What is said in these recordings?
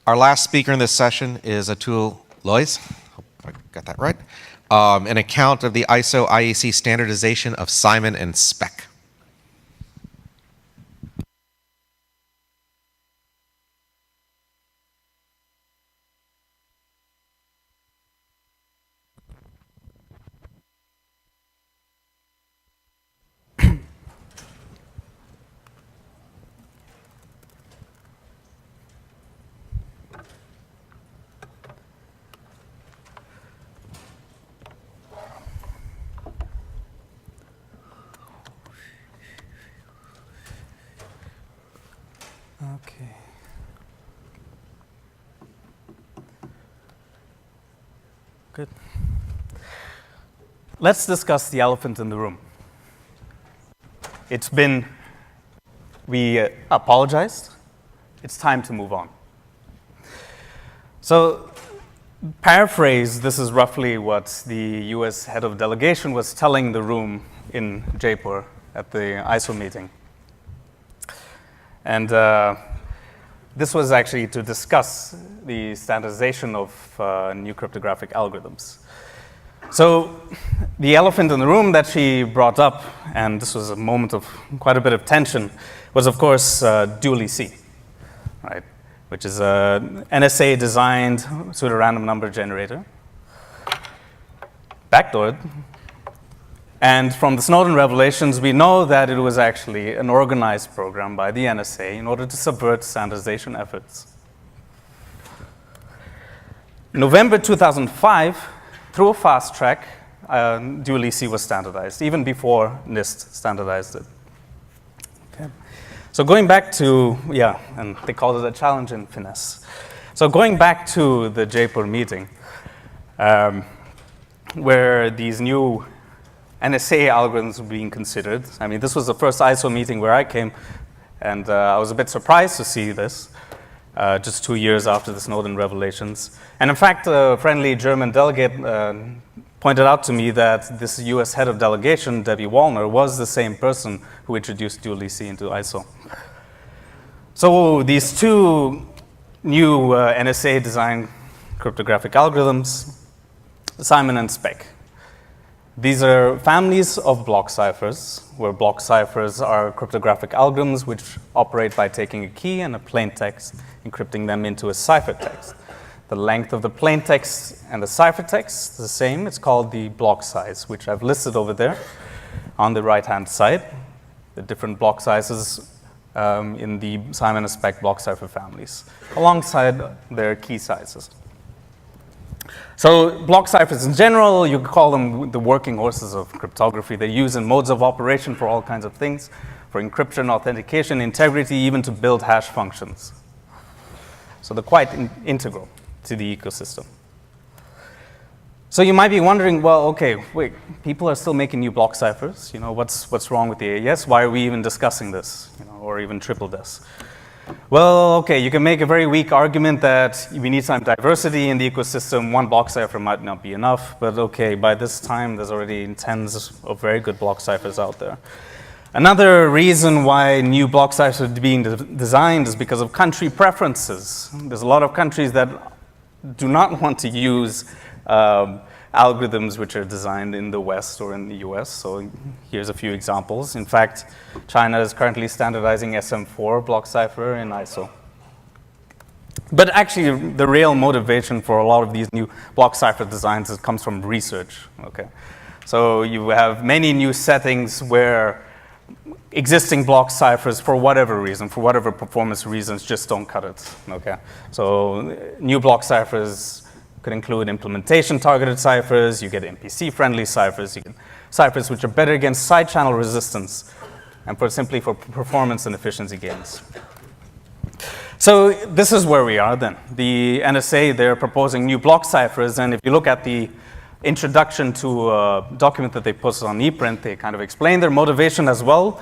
Our last speaker in this session is Atul Lois. Hope I got that right. An account of the ISO IEC standardization of Simon and Spec. Okay. Good. Let's discuss the elephant in the room. We apologized. It's time to move on. So, paraphrase, this is roughly what the US head of delegation was telling the room in Jaipur at the ISO meeting. And this was actually to discuss the standardization of new cryptographic algorithms. So the elephant in the room that she brought up, and this was a moment of quite a bit of tension, was of course dually C, right? Which is a NSA-designed pseudorandom number generator, backdoored. And from the Snowden revelations, we know that it was actually an organized program by the NSA in order to subvert standardization efforts. In November 2005, through a fast track, dually C was standardized, even before NIST standardized it. Okay. So going back to, and they called it a challenge in finesse. So going back to the Jaipur meeting, where these new NSA algorithms were being considered. I mean, this was the first ISO meeting where I came, and I was a bit surprised to see this, just 2 years after the Snowden revelations. And in fact, a friendly German delegate pointed out to me that this US head of delegation, Debbie Wallner, was the same person who introduced dually C into ISO. So these two new NSA-designed cryptographic algorithms, Simon and Spec. These are families of block ciphers, where block ciphers are cryptographic algorithms which operate by taking a key and a plain text, encrypting them into a ciphertext. The length of the plain text and the ciphertext is the same. It's called the block size, which I've listed over there on the right-hand side. The different block sizes in the Simon and Spec block cipher families, alongside their key sizes. So block ciphers in general, you could call them the working horses of cryptography. They're used in modes of operation for all kinds of things, for encryption, authentication, integrity, even to build hash functions. So they're quite integral to the ecosystem. So you might be wondering, well, okay, wait, people are still making new block ciphers. You know, what's wrong with the AES? Why are we even discussing this, or even triple this? Well, okay, you can make a very weak argument that we need some diversity in the ecosystem. One block cipher might not be enough, but okay, by this time, there's already tens of very good block ciphers out there. Another reason why new block ciphers are being designed is because of country preferences. There's a lot of countries that do not want to use algorithms which are designed in the West or in the US. So here's a few examples. In fact, China is currently standardizing SM4 block cipher in ISO. But actually, the real motivation for a lot of these new block cipher designs comes from research. Okay, so you have many new settings where existing block ciphers, for whatever reason, for whatever performance reasons, just don't cut it. Okay, so new block ciphers could include implementation-targeted ciphers, you get MPC-friendly ciphers, you get ciphers which are better against side channel resistance, and simply for performance and efficiency gains. So this is where we are then. The NSA, they're proposing new block ciphers, and if you look at the introduction to a document that they posted on ePrint, they kind of explain their motivation as well,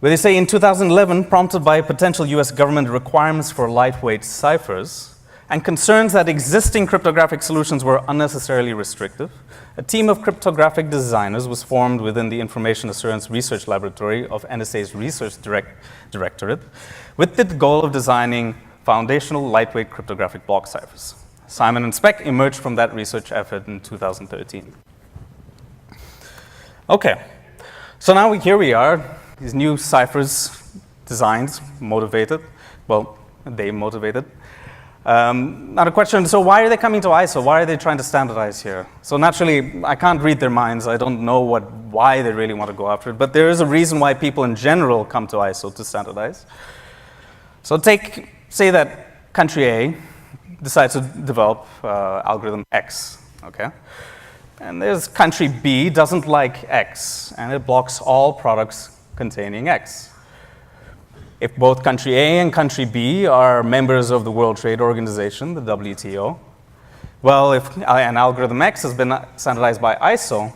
where they say in 2011, prompted by potential US government requirements for lightweight ciphers, and concerns that existing cryptographic solutions were unnecessarily restrictive, a team of cryptographic designers was formed within the Information Assurance Research Laboratory of NSA's Research Directorate with the goal of designing foundational lightweight cryptographic block ciphers. Simon and Speck emerged from that research effort in 2013. Okay, so now here we are, these new ciphers designed, motivated. Well, they motivated. Now the question, so why are they coming to ISO? Why are they trying to standardize here? So naturally, I can't read their minds. I don't know why they really want to go after it, but there is a reason why people in general come to ISO to standardize. So say that country A decides to develop algorithm X, okay? And there's country B doesn't like X, and it blocks all products containing X. If both country A and country B are members of the World Trade Organization, the WTO, well, if an algorithm X has been standardized by ISO,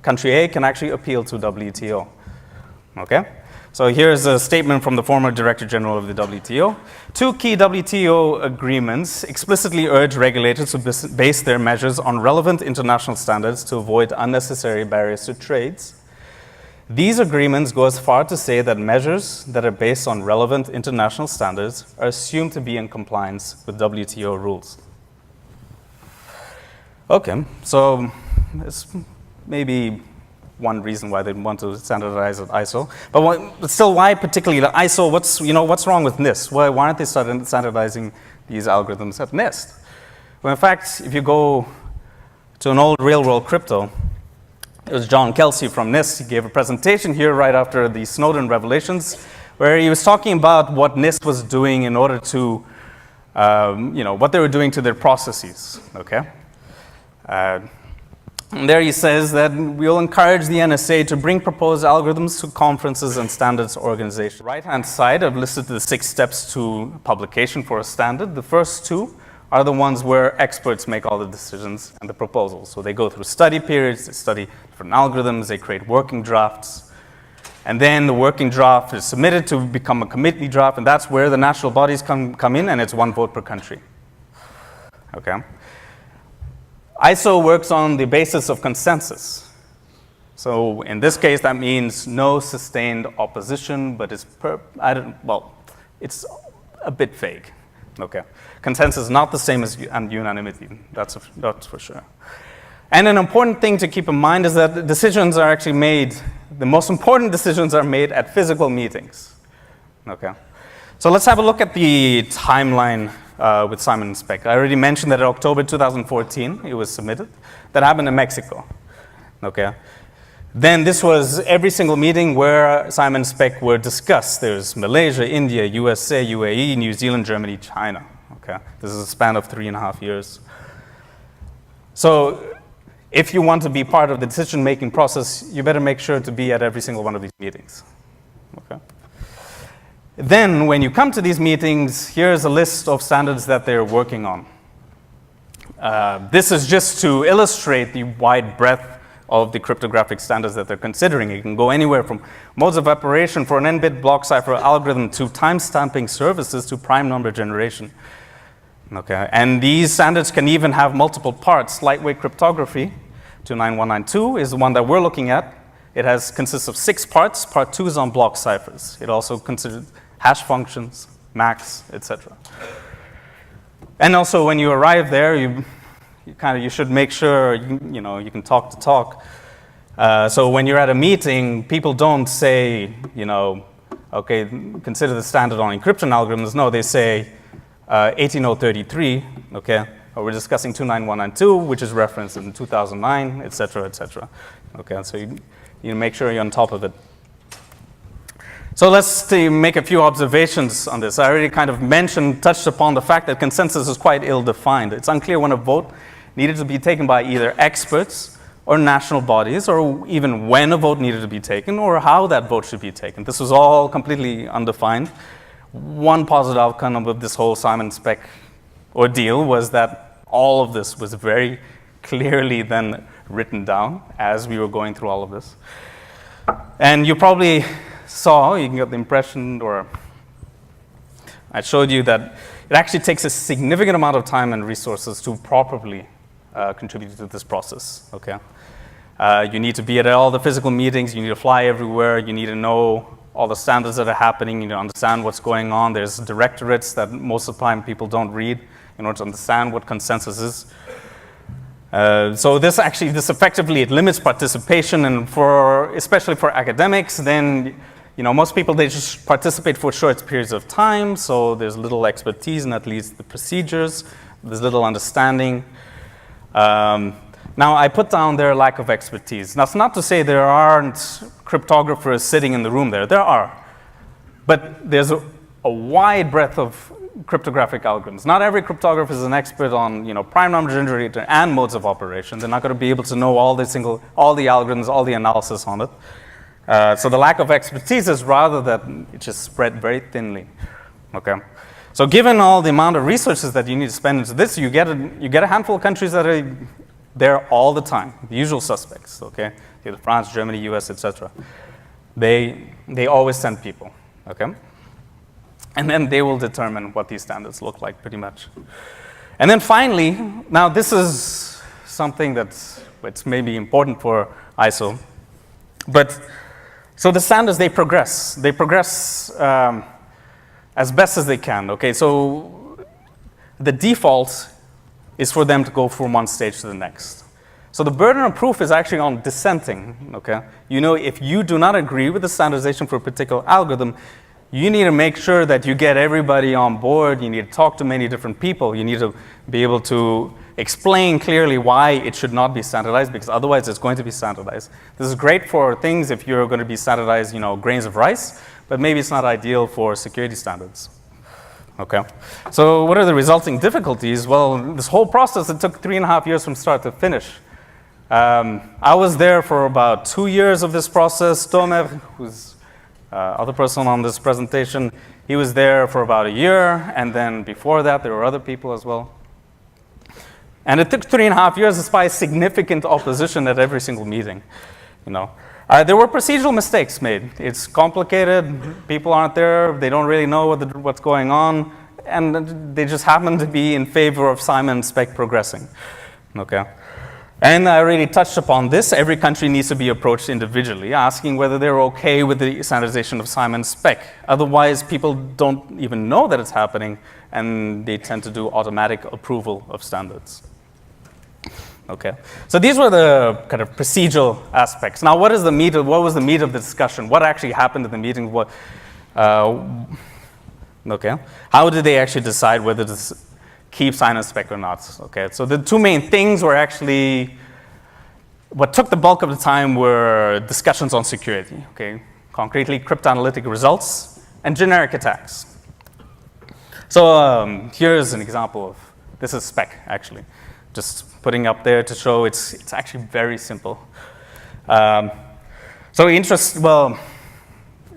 country A can actually appeal to WTO, okay? So here's a statement from the former Director General of the WTO. 2 key WTO agreements explicitly urge regulators to base their measures on relevant international standards to avoid unnecessary barriers to trades. These agreements go as far to say that measures that are based on relevant international standards are assumed to be in compliance with WTO rules. Okay, so it's maybe one reason why they want to standardize at ISO. But still, why particularly the ISO? What's wrong with NIST? Why aren't they standardizing these algorithms at NIST? Well, in fact, if you go to an old real-world crypto, it was John Kelsey from NIST. He gave a presentation here right after the Snowden revelations, where he was talking about what NIST was doing in order to, what they were doing to their processes. Okay. And there he says that we'll encourage the NSA to bring proposed algorithms to conferences and standards organizations. Right-hand side, I've listed the 6 steps to publication for a standard. The first 2 are the ones where experts make all the decisions and the proposals. So they go through study periods, they study different algorithms, they create working drafts. And then the working draft is submitted to become a committee draft, and that's where the national bodies come in, and it's 1 vote per country. Okay. ISO works on the basis of consensus. So in this case, that means no sustained opposition, but it's it's a bit vague. Okay. Consensus is not the same as unanimity, that's for sure. And an important thing to keep in mind is that decisions are actually made, the most important decisions are made at physical meetings. Okay. So let's have a look at the timeline with Simon and Speck. I already mentioned that in October 2014, it was submitted. That happened in Mexico. Okay. Then this was every single meeting where Simon and Speck were discussed. There's Malaysia, India, USA, UAE, New Zealand, Germany, China. Okay. This is a span of 3.5 years. So if you want to be part of the decision-making process, you better make sure to be at every single one of these meetings. Okay. Then, when you come to these meetings, here's a list of standards that they're working on. This is just to illustrate the wide breadth of the cryptographic standards that they're considering. It can go anywhere from modes of operation for an n-bit block cipher algorithm to timestamping services to prime number generation. Okay, and these standards can even have multiple parts. Lightweight cryptography, 29192, is the one that we're looking at. It consists of 6 parts. Part 2 is on block ciphers. It also considers hash functions, max, etc. And also, when you arrive there, you should make sure you can talk to talk. So when you're at a meeting, people don't say, okay, consider the standard on encryption algorithms. No, they say 18033. Okay, or we're discussing 29192, which is referenced in 2009, etc., etc. Okay, so you make sure you're on top of it. So let's make a few observations on this. I already kind of touched upon the fact that consensus is quite ill-defined. It's unclear when a vote needed to be taken by either experts or national bodies, or even when a vote needed to be taken, or how that vote should be taken. This was all completely undefined. One positive outcome of this whole Simon Speck ordeal was that all of this was very clearly then written down as we were going through all of this. And you probably saw, you can get the impression, or I showed you that it actually takes a significant amount of time and resources to properly contribute to this process, okay? You need to be at all the physical meetings, you need to fly everywhere, you need to know all the standards that are happening, you know, understand what's going on. There's directorates that most of the time people don't read in order to understand what consensus is. So this effectively, it limits participation, and especially for academics, then, you know, most people, they just participate for short periods of time, so there's little expertise in at least the procedures, there's little understanding. Now, I put down their lack of expertise. That's not to say there aren't cryptographers sitting in the room there. There are. But there's a wide breadth of cryptographic algorithms. Not every cryptographer is an expert on, you know, prime number generator and modes of operation. They're not going to be able to know all the algorithms, all the analysis on it. So the lack of expertise is rather that it just spread very thinly. Okay. So given all the amount of resources that you need to spend into this, you get a handful of countries that are there all the time, the usual suspects. Okay, either France, Germany, U.S., etc. They always send people. Okay. And then they will determine what these standards look like, pretty much. And then finally, now this is something that's maybe important for ISO. But so the standards, they progress. They progress as best as they can. Okay, so the default is for them to go from one stage to the next. So the burden of proof is actually on dissenting. Okay, you know, if you do not agree with the standardization for a particular algorithm, you need to make sure that you get everybody on board. You need to talk to many different people. You need to be able to explain clearly why it should not be standardized, because otherwise it's going to be standardized. This is great for things if you're going to be standardized, you know, grains of rice, but maybe it's not ideal for security standards. Okay. So what are the resulting difficulties? Well, this whole process, it took 3.5 years from start to finish. I was there for about 2 years of this process. Tomer, who's other person on this presentation, he was there for about a year, and then before that, there were other people as well. And it took 3.5 years despite significant opposition at every single meeting. You know, there were procedural mistakes made. It's complicated. People aren't there. They don't really know what's going on, and they just happen to be in favor of Simon spec progressing. Okay. And I already touched upon this. Every country needs to be approached individually, asking whether they're okay with the standardization of Simon spec. Otherwise, people don't even know that it's happening, and they tend to do automatic approval of standards. Okay. So these were the kind of procedural aspects. Now, what was the meat of the discussion? What actually happened at the meeting? Okay. How did they actually decide whether to keep Simon spec or not? Okay, so the two main things were actually, what took the bulk of the time were discussions on security, okay? Concretely, cryptanalytic results and generic attacks. So here's an example of, this is spec, actually. Just putting up there to show it's actually very simple. Well,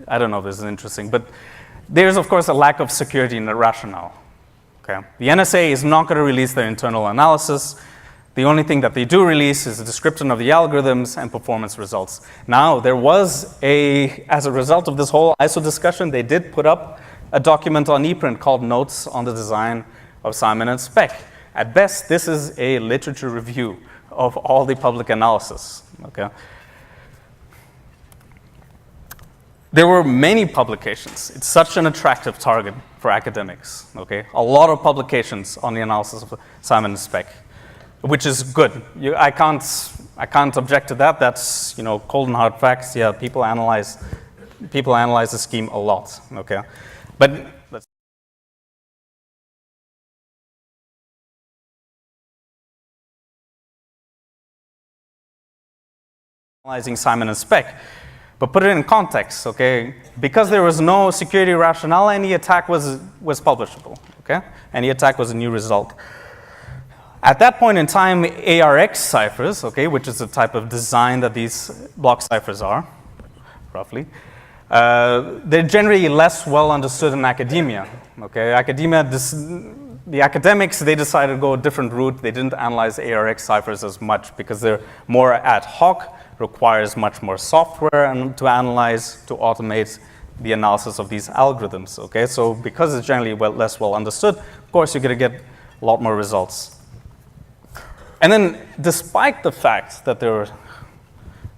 I don't know if this is interesting, but there's, of course, a lack of security in the rationale. Okay. The NSA is not going to release their internal analysis. The only thing that they do release is a description of the algorithms and performance results. Now, there was as a result of this whole ISO discussion, they did put up a document on ePrint called Notes on the Design of Simon and Spec. At best, this is a literature review of all the public analysis. Okay. There were many publications. It's such an attractive target for academics. Okay, a lot of publications on the analysis of Simon and spec, which is good. I can't object to that. That's, you know, cold and hard facts. Yeah, people analyze the scheme a lot. Okay, but let's. Analyzing Simon and spec. But put it in context, okay? Because there was no security rationale, any attack was publishable, okay? Any attack was a new result. At that point in time, ARX ciphers, okay, which is the type of design that these block ciphers are, roughly, they're generally less well understood in academia, okay? The academics, they decided to go a different route. They didn't analyze ARX ciphers as much because they're more ad hoc, requires much more software to analyze, to automate the analysis of these algorithms, okay? So because it's generally less well understood, of course, you're going to get a lot more results. And then, despite the fact that there were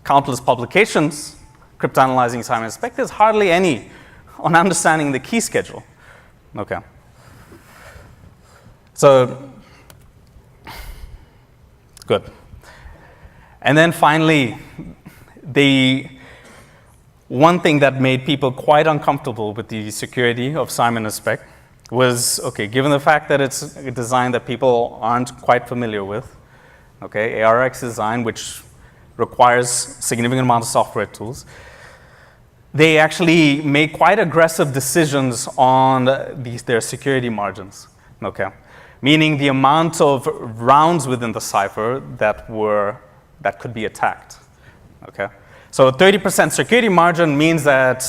countless publications cryptanalyzing Simon spec. There's hardly any on understanding the key schedule. Okay. So, good. And then finally, one thing that made people quite uncomfortable with the security of Simon spec was, okay, given the fact that it's a design that people aren't quite familiar with, okay, ARX design, which requires significant amount of software tools, they actually make quite aggressive decisions on their security margins, okay? Meaning the amount of rounds within the cipher that could be attacked, okay? So 30% security margin means that,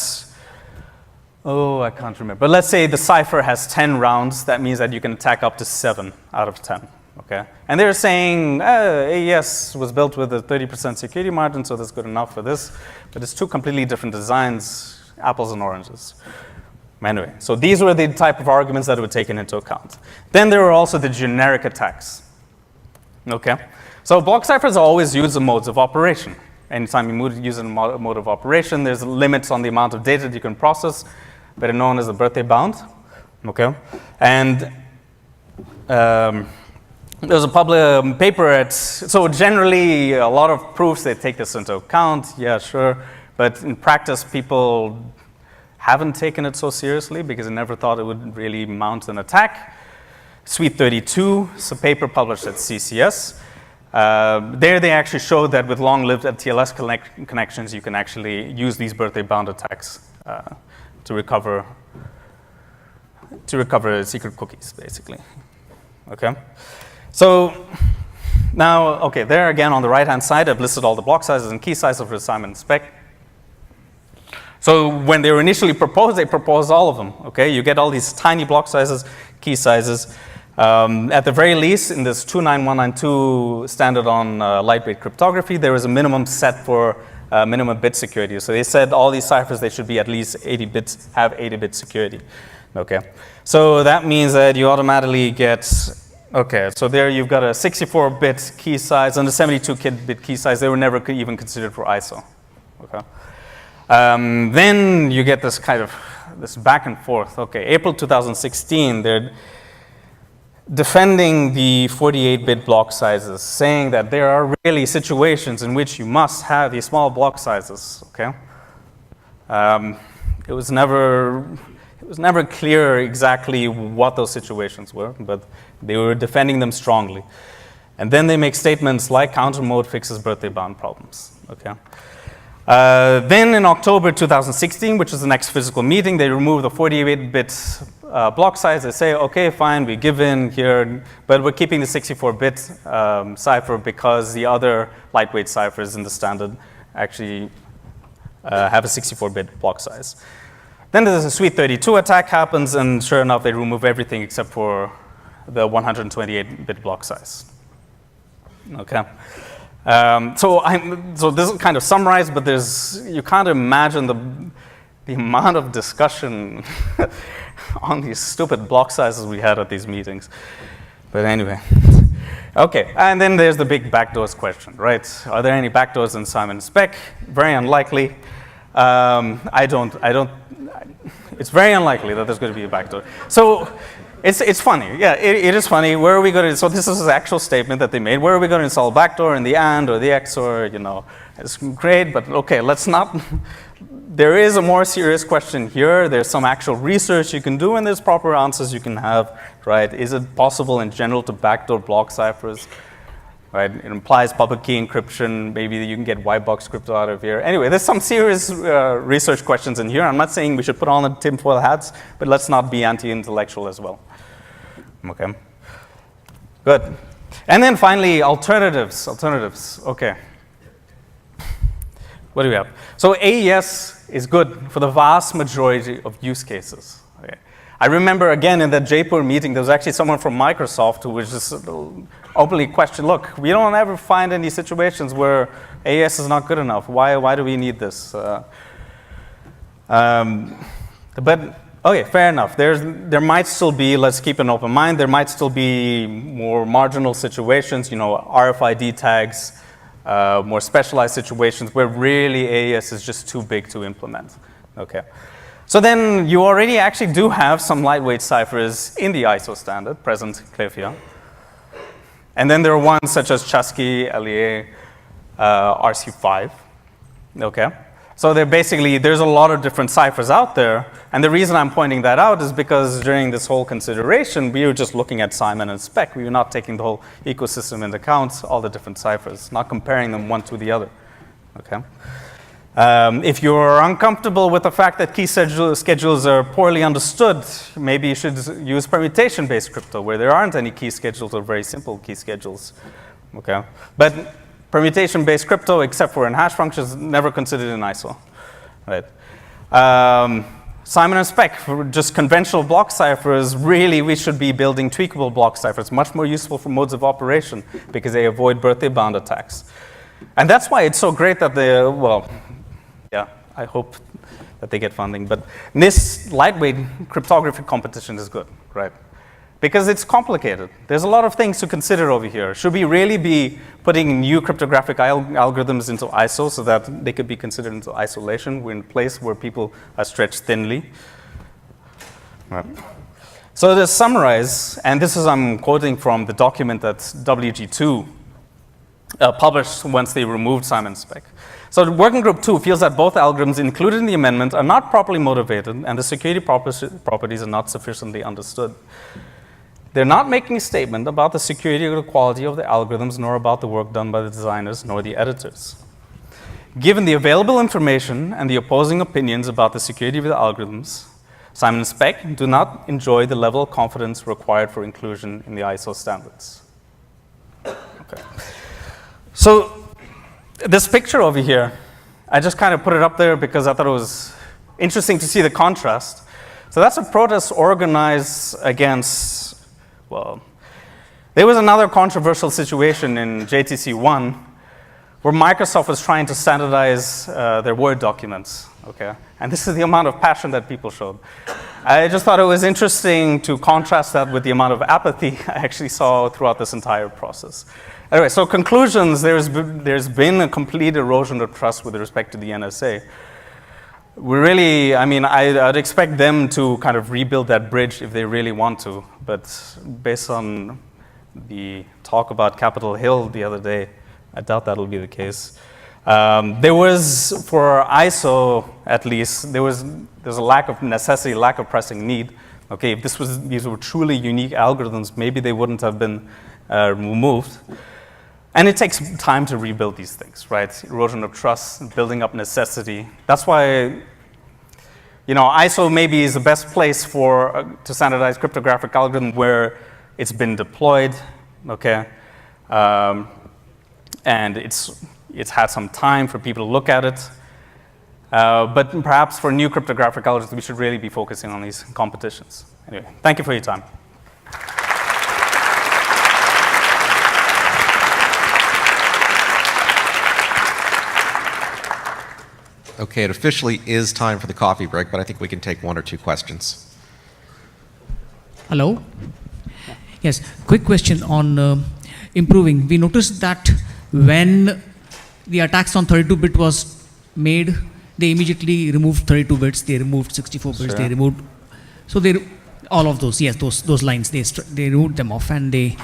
I can't remember. But let's say the cipher has 10 rounds. That means that you can attack up to 7 out of 10, okay? And they're saying, AES was built with a 30% security margin, so that's good enough for this. But it's two completely different designs, apples and oranges. Anyway, so these were the type of arguments that were taken into account. Then there were also the generic attacks, okay? So block ciphers always use the modes of operation. Anytime you use a mode of operation, there's limits on the amount of data that you can process, better known as the birthday bound, okay? And there's a public paper so generally a lot of proofs, they take this into account, yeah, sure. But in practice, people haven't taken it so seriously because they never thought it would really mount an attack. Suite 32, it's a paper published at CCS. There they actually showed that with long-lived TLS connections, you can actually use these birthday bound attacks to recover secret cookies, basically, okay? So now, okay, there again on the right-hand side, I've listed all the block sizes and key sizes of the Simon spec. So when they were initially proposed, they proposed all of them, okay? You get all these tiny block sizes, key sizes. At the very least, in this 29192 standard on lightweight cryptography, there is a minimum set for minimum bit security. So they said all these ciphers, they should be at least 80 bits, have 80-bit security, okay? So that means that you automatically get, okay, so there you've got a 64-bit key size and a 72-bit key size. They were never even considered for ISO, okay? Then you get this kind of, this back and forth. Okay, April 2016, they're defending the 48-bit block sizes, saying that there are really situations in which you must have these small block sizes, okay? It was never clear exactly what those situations were, but they were defending them strongly. And then they make statements like counter mode fixes birthday bound problems, okay? Then in October 2016, which is the next physical meeting, they remove the 48-bit block size. They say, okay, fine, we give in here, but we're keeping the 64-bit cipher because the other lightweight ciphers in the standard actually have a 64-bit block size. Then there's a Suite 32 attack happens, and sure enough, they remove everything except for the 128-bit block size. Okay. So this is kind of summarized, but you can't imagine the amount of discussion on these stupid block sizes we had at these meetings. But anyway, okay. And then there's the big backdoors question, right? Are there any backdoors in Simon spec? Very unlikely. It's very unlikely that there's going to be a backdoor. So it's funny. Yeah, it is funny. Where are we going to, so this is an actual statement that they made. Where are we going to install backdoor in the AND or the XOR, you know? It's great, but okay, let's not. There is a more serious question here. There's some actual research you can do, and there's proper answers you can have, right? Is it possible in general to backdoor block ciphers? Right? It implies public key encryption. Maybe you can get white box crypto out of here. Anyway, there's some serious research questions in here. I'm not saying we should put on the tinfoil hats, but let's not be anti-intellectual as well. Okay. Good. And then finally, alternatives. Okay. What do we have? So AES is good for the vast majority of use cases. Okay. I remember again in that Jaipur meeting, there was actually someone from Microsoft who was just openly questioned, look, we don't ever find any situations where AES is not good enough. Why do we need this? But okay, fair enough. There might still be, let's keep an open mind, there might still be more marginal situations, you know, RFID tags, more specialized situations where really AES is just too big to implement. Okay. So then you already actually do have some lightweight ciphers in the ISO standard present clear here. And then there are ones such as Chusky, LEA, RC5. Okay. So there's a lot of different ciphers out there. And the reason I'm pointing that out is because during this whole consideration, we were just looking at Simon and Spec. We were not taking the whole ecosystem into account, all the different ciphers, not comparing them one to the other. Okay. If you're uncomfortable with the fact that key schedules are poorly understood, maybe you should use permutation-based crypto, where there aren't any key schedules or very simple key schedules. Okay. But permutation-based crypto, except for in hash functions, never considered in ISO, right? Simon and Spec, for just conventional block ciphers, really we should be building tweakable block ciphers, much more useful for modes of operation because they avoid birthday bound attacks. And that's why it's so great that I hope that they get funding, but this lightweight cryptography competition is good, right? Because it's complicated. There's a lot of things to consider over here. Should we really be putting new cryptographic algorithms into ISO so that they could be considered into isolation? We're in a place where people are stretched thinly. Right. So to summarize, and this is I'm quoting from the document that WG2 published once they removed Simon Spec. So working group 2 feels that both algorithms included in the amendment are not properly motivated and the security properties are not sufficiently understood. They're not making a statement about the security or the quality of the algorithms, nor about the work done by the designers, nor the editors. Given the available information and the opposing opinions about the security of the algorithms, Simon and Spec do not enjoy the level of confidence required for inclusion in the ISO standards. Okay. So this picture over here, I just kind of put it up there because I thought it was interesting to see the contrast. So that's a protest organized against, well, there was another controversial situation in JTC1 where Microsoft was trying to standardize their Word documents, okay? And this is the amount of passion that people showed. I just thought it was interesting to contrast that with the amount of apathy I actually saw throughout this entire process. Anyway, so conclusions, there's been a complete erosion of trust with respect to the NSA. We really, I'd expect them to kind of rebuild that bridge if they really want to, but based on the talk about Capitol Hill the other day, I doubt that'll be the case. There was, for ISO at least, there's a lack of necessity, lack of pressing need. Okay, if these were truly unique algorithms, maybe they wouldn't have been removed. And it takes time to rebuild these things, right? Erosion of trust, building up necessity. That's why, ISO maybe is the best place to standardize cryptographic algorithm where it's been deployed, okay? And it's had some time for people to look at it. But perhaps for new cryptographic algorithms, we should really be focusing on these competitions. Anyway, thank you for your time. Okay, it officially is time for the coffee break, but I think we can take one or two questions. Hello? Yes, quick question on improving. We noticed that when the attacks on 32-bit was made, they immediately removed 32 bits, they removed 64 bits, Sure. they removed, so all of those, yes, those lines, they removed them off. And they,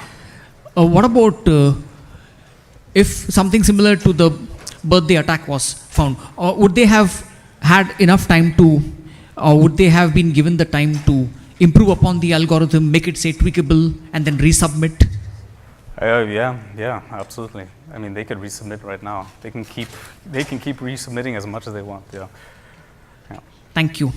what about if something similar to the birthday attack was found, or would they have had enough time to, or would they have been given the time to improve upon the algorithm, make it say tweakable, and then resubmit? Yeah, absolutely. I mean, they could resubmit right now. They can keep resubmitting as much as they want. Yeah. Thank you.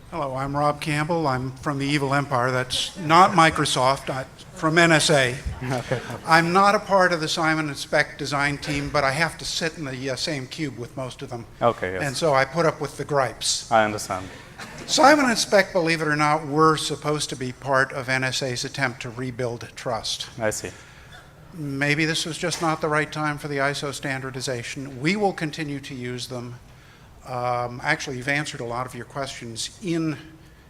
Hello, I'm Rob Campbell. I'm from the Evil Empire. That's not Microsoft. I'm from NSA. Okay. I'm not a part of the Simon and Spec design team, but I have to sit in the same cube with most of them. Okay, yes. And so I put up with the gripes. I understand. Simon and Spec, believe it or not, were supposed to be part of NSA's attempt to rebuild trust. I see. Maybe this was just not the right time for the ISO standardization. We will continue to use them. Actually, you've answered a lot of your questions in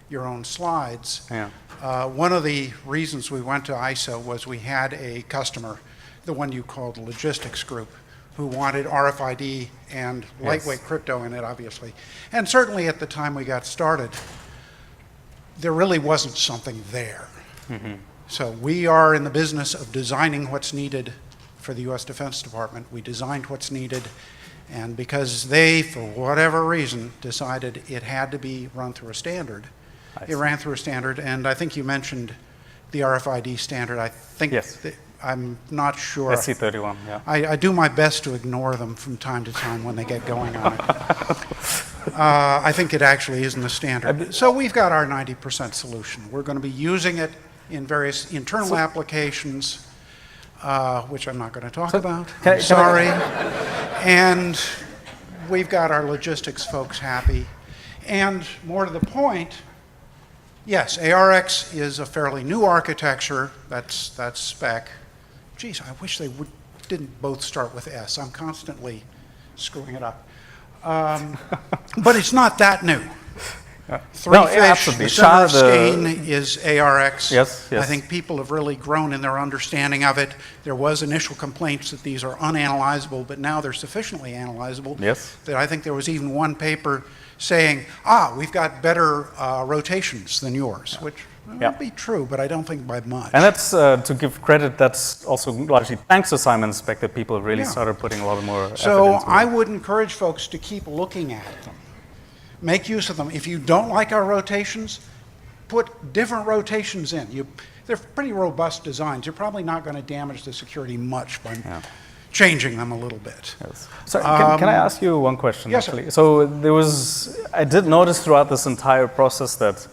your own slides. Yeah. One of the reasons we went to ISO was we had a customer, the one you called logistics group, who wanted RFID and lightweight crypto in it, obviously. And certainly at the time we got started, there really wasn't something there. Mm-hmm. So we are in the business of designing what's needed for the U.S. Defense Department. We designed what's needed, and because they, for whatever reason, decided it had to be run through a standard, it ran through a standard. And I think you mentioned the RFID standard. I think Yes. I'm not sure. SC31, yeah. I do my best to ignore them from time to time when they get going on it. I think it actually is in the standard. So we've got our 90% solution. We're going to be using it in various internal applications, which I'm not going to talk about. I'm sorry. And we've got our logistics folks happy. And more to the point, yes, ARX is a fairly new architecture. That's spec. Geez, I wish they didn't both start with S. I'm constantly screwing it up. But it's not that new. Three Fish, absolutely. the center of skein is ARX. Yes, yes. I think people have really grown in their understanding of it. There was initial complaints that these are unanalyzable, but now they're sufficiently analyzable. Yes. That I think there was even one paper saying, we've got better rotations than yours, which would be true, but I don't think by much. And that's, to give credit, that's also largely thanks to Simon Spec that people really started putting a lot more effort So into I it. would encourage folks to keep looking at them. Make use of them. If you don't like our rotations, put different rotations in. They're pretty robust designs. You're probably not going to damage the security much by changing them a little bit. Yes. So can I ask you one question, yes, actually? sir. So I did notice throughout this entire process that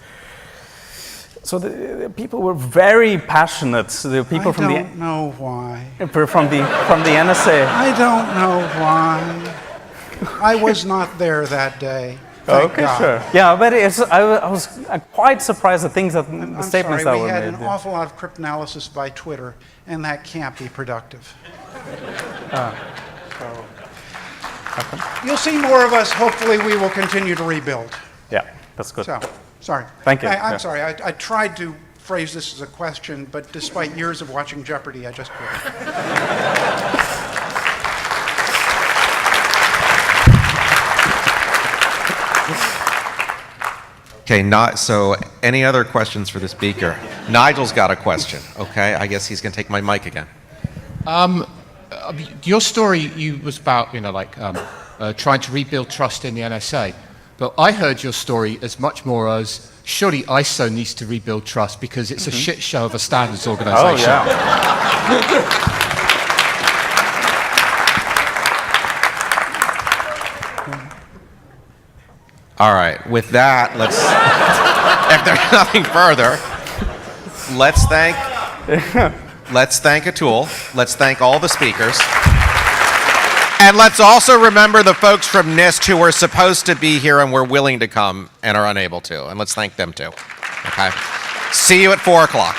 the people were very passionate. The people I don't know why. from the NSA. I don't know why. I was not there that day. Thank Okay, God. sure. Yeah, but I was quite surprised at the I'm statements sorry, that were we had made. an awful lot of cryptanalysis by Twitter, and that can't be productive. So, you'll see more of us. Hopefully, we will continue to rebuild. Yeah, that's good. So, sorry. Thank you. I'm Yeah. sorry. I tried to phrase this as a question, but despite years of watching Jeopardy, I just couldn't. Okay, so any other questions for the speaker? Nigel's got a question. Okay, I guess he's going to take my mic again. Your story was about, trying to rebuild trust in the NSA. But I heard your story as much more as surely ISO needs to rebuild trust because it's a shit show of a standards organization. Oh, yeah. All right, with that, if there's nothing further, let's thank Atul. Let's thank all the speakers. And let's also remember the folks from NIST who were supposed to be here and were willing to come and are unable to. And let's thank them too. Okay? See you at 4 o'clock.